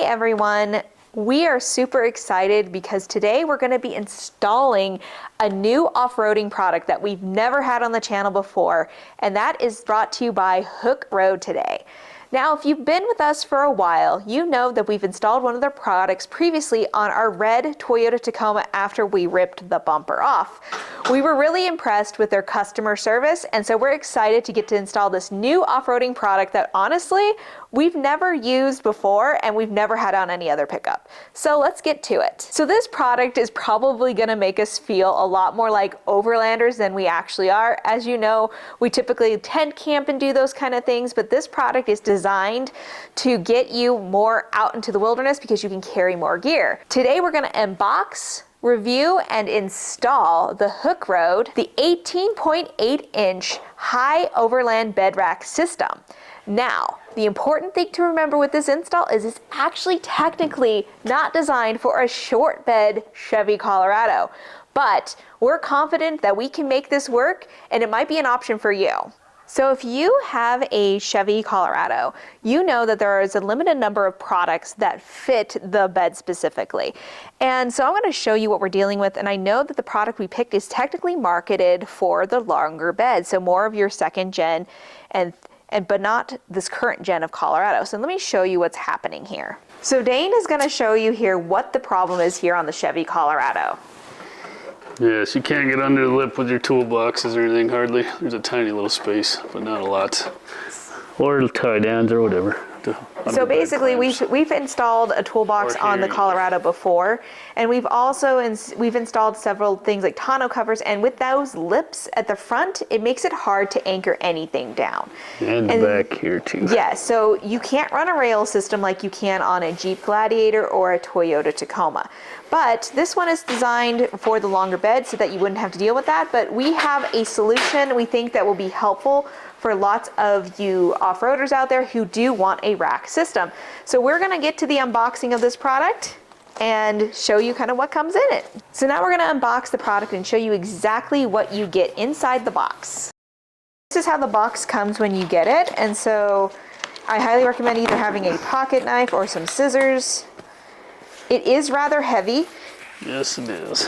Hey everyone, we are super excited because today we're going to be installing a new off-roading product that we've never had on the channel before, and that is brought to you by Hooke Road today. Now, if you've been with us for a while, you know that we've installed one of their products previously on our red Toyota Tacoma after we ripped the bumper off. We were really impressed with their customer service, and so we're excited to get to install this new off-roading product that honestly, we've never used before and we've never had on any other pickup. So let's get to it. So this product is probably gonna make us feel a lot more like Overlanders than we actually are. As you know, we typically tent camp and do those kind of things, but this product is designed to get you more out into the wilderness because you can carry more gear. Today we're gonna unbox, review, and install the Hooke Road, the 18.8-inch high Overland bed rack system. Now, the important thing to remember with this install is it's actually technically not designed for a short bed Chevy Colorado, but we're confident that we can make this work and it might be an option for you. So if you have a Chevy Colorado, you know that there is a limited number of products that fit the bed specifically. And so I'm going to show you what we're dealing with, and I know that the product we picked is technically marketed for the longer bed, so more of your second gen but not this current gen of Colorado. So let me show you what's happening here. So Dane is going to show you here what the problem is here on the Chevy Colorado. Yes, you can't get under the lip with your toolboxes or anything hardly. There's a tiny little space, but not a lot. Or tie downs or whatever. So basically we've installed a toolbox on the Colorado before, and we've installed several things like tonneau covers, and with those lips at the front, it makes it hard to anchor anything down. And the back here too. Yeah, so you can't run a rail system like you can on a Jeep Gladiator or a Toyota Tacoma. But this one is designed for the longer bed so that you wouldn't have to deal with that, but we have a solution we think that will be helpful for lots of you off-roaders out there who do want a rack system. So we're gonna get to the unboxing of this product and show you kind of what comes in it. So now we're gonna unbox the product and show you exactly what you get inside the box. This is how the box comes when you get it, and so I highly recommend either having a pocket knife or some scissors. It is rather heavy. Yes, it is.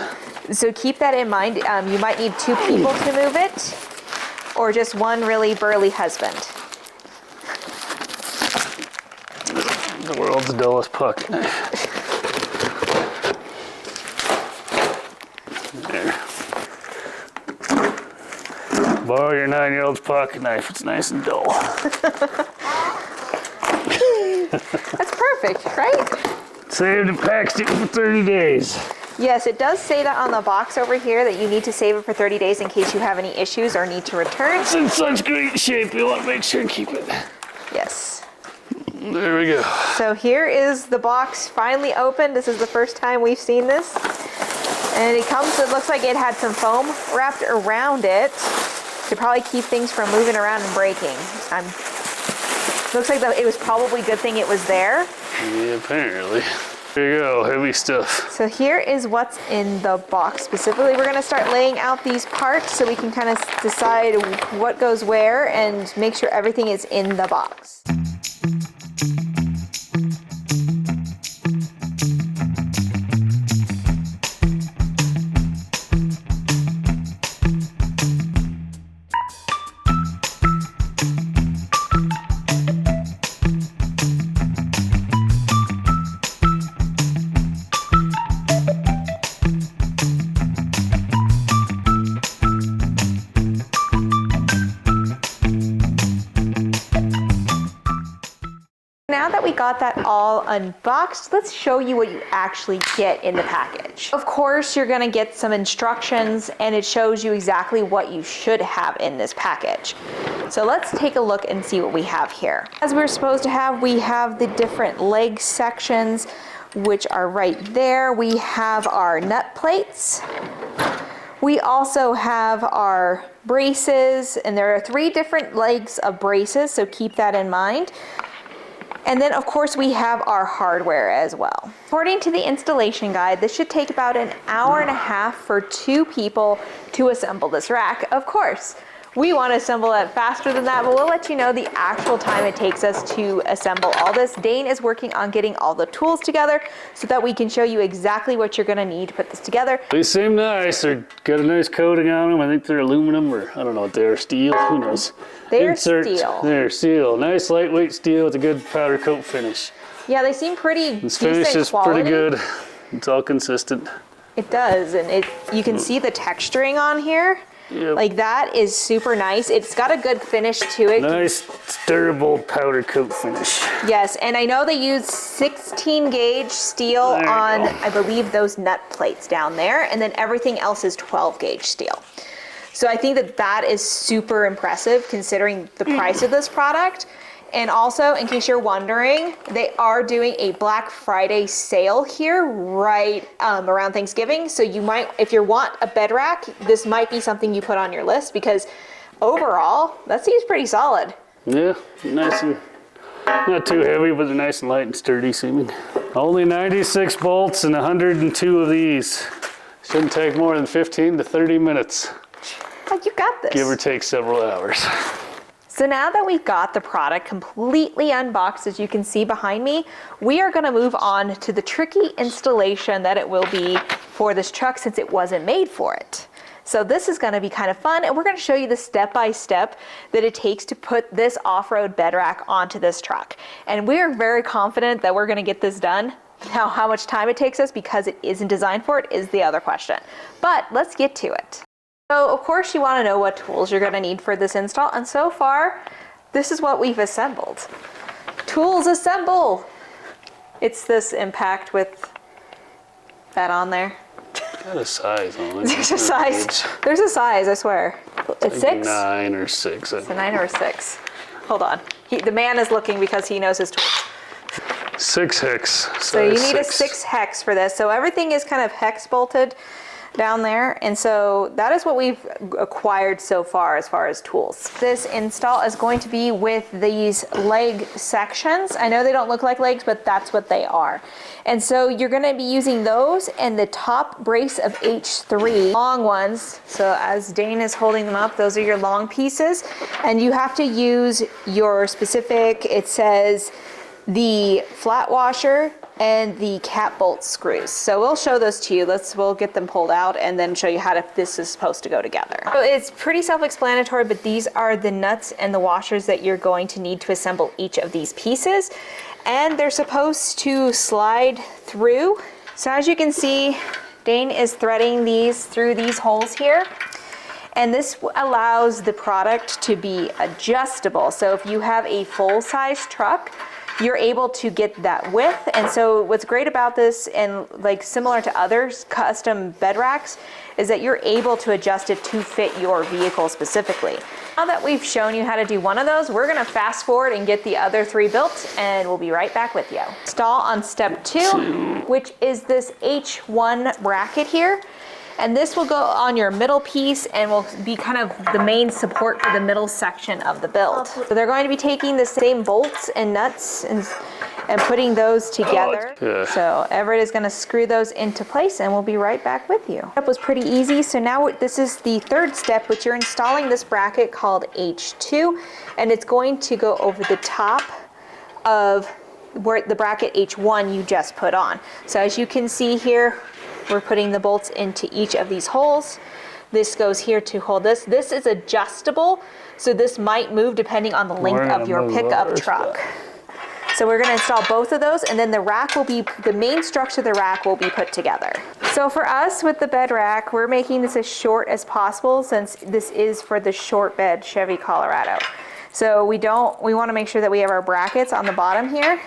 So keep that in mind. You might need two people to move it, or just one really burly husband. The world's dullest pocket knife. There. Borrow your 9-year-old's pocket knife. It's nice and dull. That's perfect, right? Saved and packed it for 30 days. Yes, it does say that on the box over here that you need to save it for 30 days in case you have any issues or need to return. It's in such great shape, you want to make sure and keep it. Yes. There we go. So here is the box finally opened. This is the first time we've seen this. And it looks like it had some foam wrapped around it to probably keep things from moving around and breaking. Looks like it was probably a good thing it was there. Yeah, apparently. There you go, heavy stuff. So here is what's in the box. Specifically, we're gonna start laying out these parts so we can kind of decide what goes where and make sure everything is in the box. Now that we got that all unboxed, let's show you what you actually get in the package. Of course, you're gonna get some instructions, and it shows you exactly what you should have in this package. So let's take a look and see what we have here. As we're supposed to have, we have the different leg sections, which are right there. We have our nut plates. We also have our braces, and there are 3 different legs of braces, so keep that in mind. And then of course we have our hardware as well. According to the installation guide, this should take about an hour and a half for 2 people to assemble this rack. Of course, We want to assemble it faster than that, but we'll let you know the actual time it takes us to assemble all this. Dane is working on getting all the tools together so that we can show you exactly what you're going to need to put this together. They seem nice. They're got a nice coating on them. I think they're aluminum, or I don't know what they are, steel. Who knows? They're steel. They're steel. Nice lightweight steel with a good powder coat finish. Yeah, they seem pretty This decent finish is quality. pretty good. It's all consistent. It does, and you can see the texturing on here. Yep. Like that is super nice. It's got a good finish to it. Nice, durable powder coat finish. Yes, and I know they use 16 gauge steel on, I believe, those nut plates down there, and then everything else is 12 gauge steel. So I think that that is super impressive considering the price of this product. And also, in case you're wondering, they are doing a Black Friday sale here right around Thanksgiving. So you might, if you want a bed rack, this might be something you put on your list because overall, that seems pretty solid. Yeah, nice and not too heavy, but they're nice and light and sturdy seeming. Only 96 bolts and 102 of these. Shouldn't take more than 15 to 30 minutes. Like, you got this. Give or take several hours. So now that we've got the product completely unboxed, as you can see behind me, we are going to move on to the tricky installation that it will be for this truck since it wasn't made for it. So this is going to be kind of fun, and we're going to show you the step-by-step that it takes to put this off-road bed rack onto this truck. And we are very confident that we're going to get this done. Now, how much time it takes us because it isn't designed for it is the other question. But let's get to it. So of course you want to know what tools you're going to need for this install, and so far this is what we've assembled. Tools assemble! It's this impact with that on there. Got a size on it. There's a size. There's a size, I swear. It's like 6? 9 or 6. It's a 9 or a 6. Hold on. The man is looking because he knows his tools. 6 hex. So you need a 6 hex for this. So everything is kind of hex bolted down there, and so that is what we've acquired so far as tools. This install is going to be with these leg sections. I know they don't look like legs, but that's what they are. And so you're going to be using those and the top brace of H3 long ones. So as Dane is holding them up, those are your long pieces, and you have to use your specific, it says the flat washer and the cap bolt screws. So we'll show those to you. We'll get them pulled out and then show you how this is supposed to go together. So it's pretty self-explanatory, but these are the nuts and the washers that you're going to need to assemble each of these pieces. And they're supposed to slide through. So as you can see, Dane is threading these through these holes here. And this allows the product to be adjustable. So if you have a full-size truck, you're able to get that width. And so what's great about this, and like similar to others custom bed racks, is that you're able to adjust it to fit your vehicle specifically. Now that we've shown you how to do one of those, we're gonna fast forward and get the other 3 built, and we'll be right back with you. Install on step 2, which is this H1 bracket here. And this will go on your middle piece and will be kind of the main support for the middle section of the build. So they're going to be taking the same bolts and nuts and putting those together. So Everett is going to screw those into place, and we'll be right back with you. That was pretty easy. So now this is the 3rd step, which you're installing this bracket called H2, and it's going to go over the top of where the bracket H1 you just put on. So as you can see here, we're putting the bolts into each of these holes. This goes here to hold this. This is adjustable, so this might move depending on the length of your pickup truck. So we're going to install both of those, and then the main structure of the rack will be put together. So for us with the bed rack, we're making this as short as possible since this is for the short bed Chevy Colorado. So we want to make sure that we have our brackets on the bottom here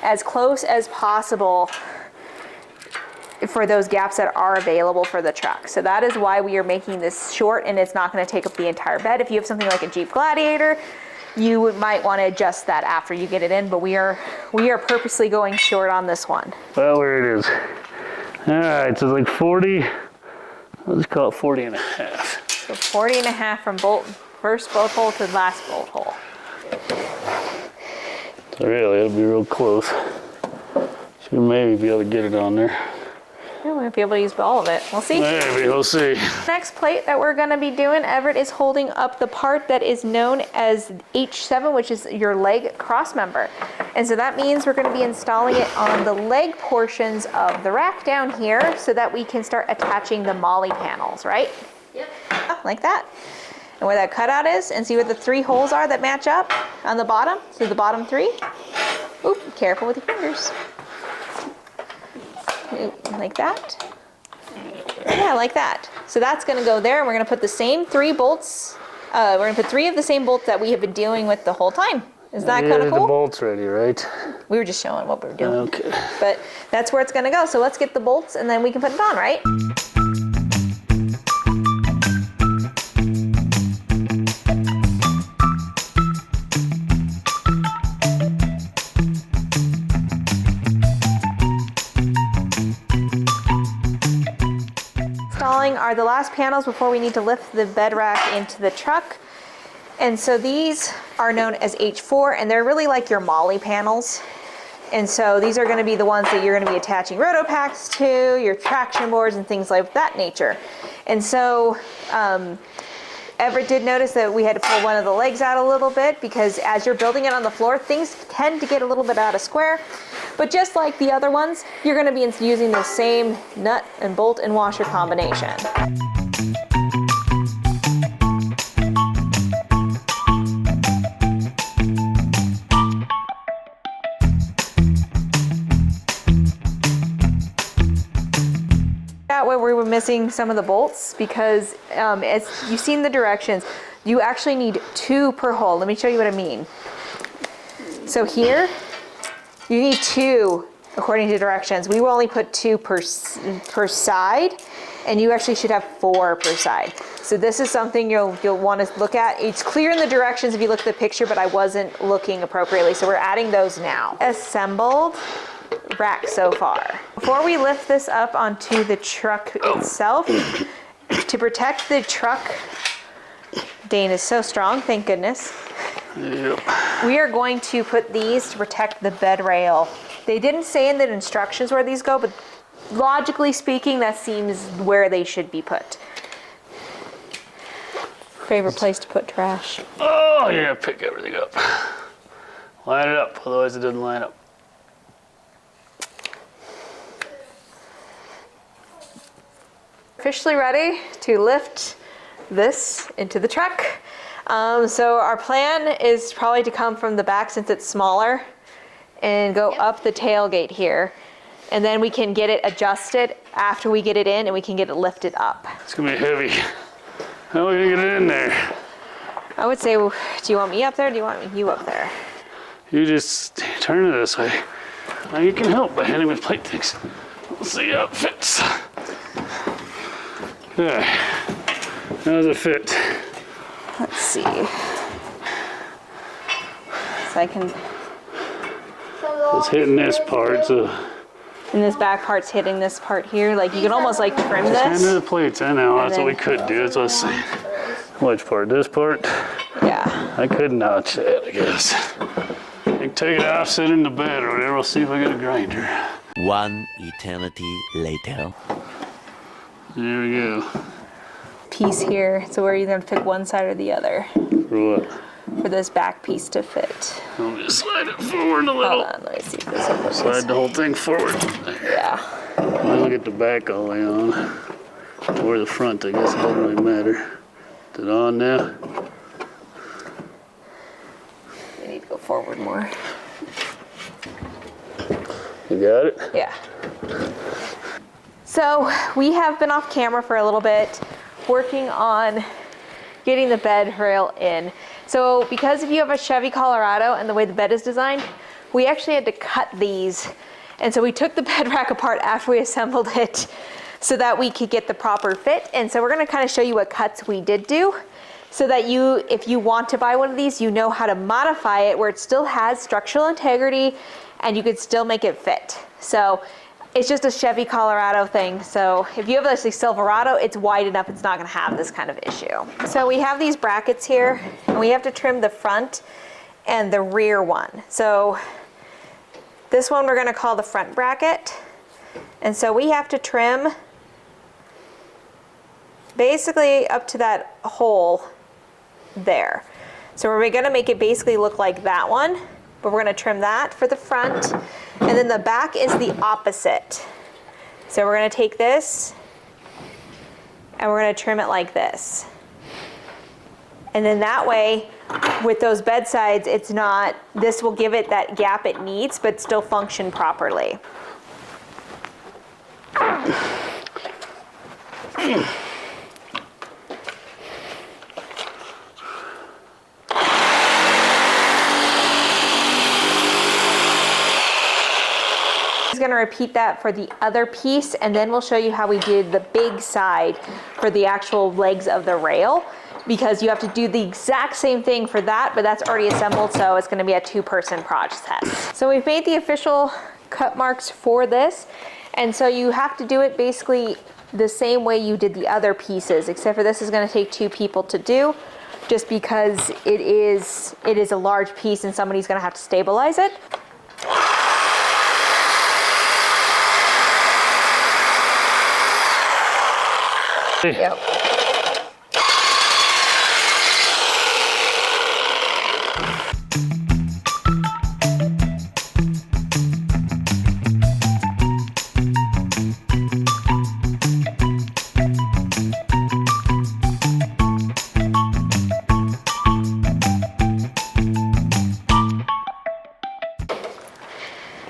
as close as possible for those gaps that are available for the truck. So that is why we are making this short, and it's not going to take up the entire bed. If you have something like a Jeep Gladiator, you might want to adjust that after you get it in, but we are purposely going short on this one. Well, there it is. All right, so it's like 40, let's call it 40 and a half. So 40 and a half from first bolt hole to last bolt hole. So really, it'll be real close. Should maybe be able to get it on there. Yeah, we might be able to use all of it. We'll see. Maybe, we'll see. Next plate that we're gonna be doing, Everett is holding up the part that is known as H7, which is your leg cross member. And so that means we're gonna be installing it on the leg portions of the rack down here so that we can start attaching the molly panels, right? Yep. Like that. And where that cutout is, and see where the 3 holes are that match up on the bottom? So the bottom 3. Oop, careful with your fingers. Oop, like that. Yeah, like that. So that's gonna go there, and we're gonna put the same 3 bolts. We're gonna put 3 of the same bolts that we have been dealing with the whole time. Is that kind of cool? The bolts ready, right? We were just showing what we were doing. Okay. But that's where it's gonna go. So let's get the bolts, and then we can put it on, right? Are the last panels before we need to lift the bed rack into the truck. And so these are known as H4, and they're really like your molly panels. And so these are going to be the ones that you're going to be attaching roto packs to, your traction boards and things like that nature. And so Everett did notice that we had to pull one of the legs out a little bit because as you're building it on the floor, things tend to get a little bit out of square. But just like the other ones, you're going to be using the same nut and bolt and washer combination. That way we were missing some of the bolts because as you've seen the directions, you actually need 2 per hole. Let me show you what I mean. So here, you need 2 according to directions. We will only put 2 per side, and you actually should have 4 per side. So this is something you'll want to look at. It's clear in the directions if you look at the picture, but I wasn't looking appropriately. So we're adding those now. Assembled rack so far. Before we lift this up onto the truck itself, to protect the truck, Dane is so strong, thank goodness. Yep. We are going to put these to protect the bed rail. They didn't say in the instructions where these go, but logically speaking, that seems where they should be put. Favorite place to put trash? Oh, you're gonna pick everything up. Line it up, otherwise it doesn't line up. Officially ready to lift this into the truck. So our plan is probably to come from the back since it's smaller and go up the tailgate here. And then we can get it adjusted after we get it in and we can get it lifted up. It's gonna be heavy. How are we gonna get it in there? I would say, do you want me up there or do you want you up there? You just turn it this way. Now you can help by hitting with plate things. We'll see how it fits. There. How does it fit? Let's see. So I can... It's hitting this part, so... And this back part's hitting this part here. Like you can almost like trim Hand this. to the plates, I know. That's then- what we could do. That's what I was saying. Which part? This part? Yeah. I could notch that, I guess. You can take it off, sit in the bed or whatever. We'll see if I get a grinder. One eternity later. There we go. Piece here. So we're either gonna pick one side or the other For what? for this back piece to fit. Let me just slide it forward a Hold little. on, let me see if this will focus. Slide the whole thing forward. Yeah. I'll get the back all the way on. Or the front, I guess it doesn't really matter. Is it on now? We need to go forward more. You got it? Yeah. So we have been off camera for a little bit working on getting the bed rail in. So because if you have a Chevy Colorado and the way the bed is designed, we actually had to cut these. And so we took the bed rack apart after we assembled it so that we could get the proper fit. And so we're gonna kind of show you what cuts we did do so that you, if you want to buy one of these, you know how to modify it where it still has structural integrity and you could still make it fit. So it's just a Chevy Colorado thing. So if you have a Silverado, it's wide enough, it's not gonna have this kind of issue. So we have these brackets here and we have to trim the front and the rear one. So this one we're gonna call the front bracket. And so we have to trim basically up to that hole there. So we're gonna make it basically look like that one, but we're gonna trim that for the front. And then the back is the opposite. So we're gonna take this and we're gonna trim it like this. And then that way, with those bed sides, it's not, this will give it that gap it needs, but still function properly. Going to repeat that for the other piece, and then we'll show you how we did the big side for the actual legs of the rail, because you have to do the exact same thing for that, but that's already assembled, so it's going to be a two-person process. So we've made the official cut marks for this, and so you have to do it basically the same way you did the other pieces, except for this is going to take two people to do, just because it is a large piece and somebody's going to have to stabilize it. Yep.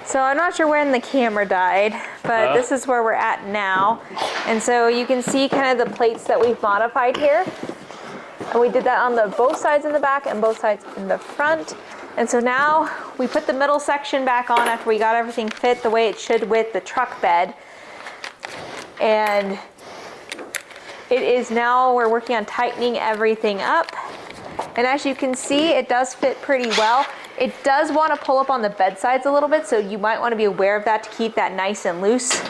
So I'm not sure when the camera died, but this is where we're at now. And so you can see kind of the plates that we've modified here. And we did that on both sides in the back and both sides in the front. And so now we put the middle section back on after we got everything fit the way it should with the truck bed. And it is now, we're working on tightening everything up. And as you can see, it does fit pretty well. It does want to pull up on the bed sides a little bit, so you might want to be aware of that to keep that nice and loose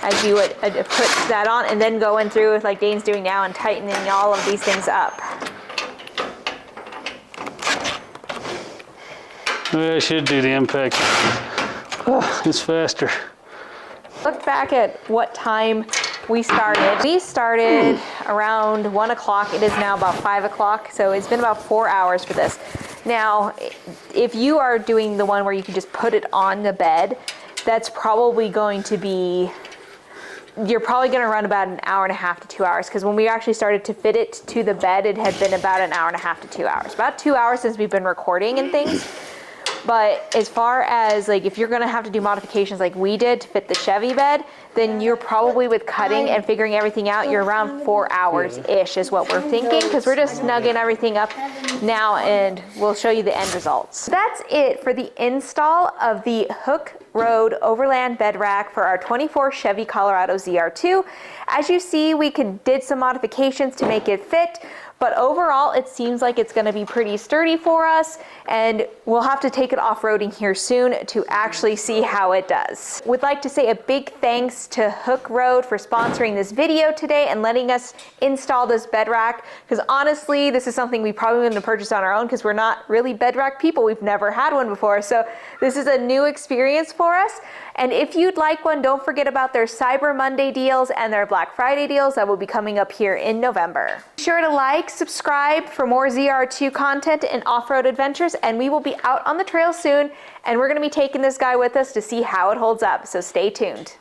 as you would put that on, and then going through with like Dane's doing now and tightening all of these things up. I should do the impact. Oh, it's faster. Look back at what time we started. We started around 1 o'clock. It is now about 5 o'clock, so it's been about 4 hours for this. Now, if you are doing the one where you can just put it on the bed, that's probably going to be, you're probably going to run about an hour and a half to 2 hours, because when we actually started to fit it to the bed, it had been about an hour and a half to 2 hours. About 2 hours since we've been recording and things. But as far as like if you're going to have to do modifications like we did to fit the Chevy bed, then you're probably with cutting and figuring everything out, you're around 4 hours-ish is what we're thinking, because we're just snugging everything up now and we'll show you the end results. That's it for the install of the Hooke Road Overland bed rack for our 24 Chevy Colorado ZR2. As you see, we did some modifications to make it fit, but overall it seems like it's going to be pretty sturdy for us, and we'll have to take it off-roading here soon to actually see how it does. Would like to say a big thanks to Hooke Road for sponsoring this video today and letting us install this bed rack, because honestly this is something we probably wouldn't have purchased on our own because we're not really bed rack people. We've never had one before, so this is a new experience for us. And if you'd like one, don't forget about their Cyber Monday deals and their Black Friday deals that will be coming up here in November. Be sure to like, subscribe for more ZR2 content and off-road adventures, and we will be out on the trail soon, and we're going to be taking this guy with us to see how it holds up, so stay tuned.